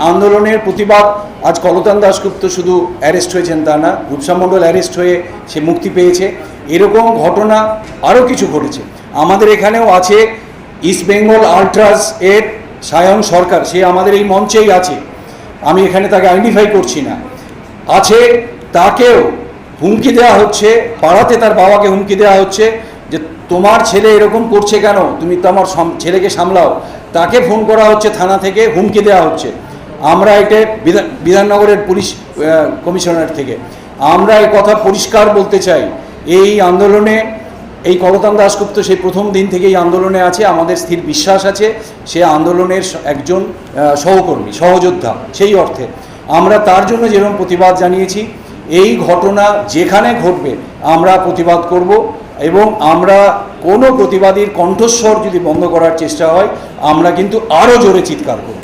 আন্দোলনের প্রতিবাদ। আজ কলতান দাশগুপ্ত শুধু অ্যারেস্ট হয়েছেন তা না, রূপসা মণ্ডল অ্যারেস্ট হয়ে সে মুক্তি পেয়েছে। এরকম ঘটনা আরও কিছু ঘটেছে। আমাদের এখানেও আছে ইস্ট বেঙ্গল আল্ট্রাস এর সায়ন সরকার, সে আমাদের এই মঞ্চেই আছে, আমি এখানে তাকে আইডেন্টিফাই করছি না, আছে। তাকেও হুমকি দেওয়া হচ্ছে, পাড়াতে তার বাবাকে হুমকি দেওয়া হচ্ছে যে তোমার ছেলে এরকম করছে কেন, তুমি তো আমার ছেলেকে সামলাও। তাকে ফোন করা হচ্ছে থানা থেকে, হুমকি দেওয়া হচ্ছে। আমরা এটা বিধাননগরের পুলিশ কমিশনার থেকে আমরা এই কথা পরিষ্কার বলতে চাই, এই আন্দোলনে এই কলতান দাশগুপ্ত সেই প্রথম দিন থেকে এই আন্দোলনে আছে। আমাদের স্থির বিশ্বাস আছে সে আন্দোলনের একজন সহকর্মী, সহযোদ্ধা। সেই অর্থে আমরা তার জন্য যেরকম প্রতিবাদ জানিয়েছি, এই ঘটনা যেখানে ঘটবে আমরা প্রতিবাদ করব, এবং আমরা কোনো প্রতিবাদীর কণ্ঠস্বর যদি বন্ধ করার চেষ্টা হয় আমরা কিন্তু আরও জোরে চিৎকার করব।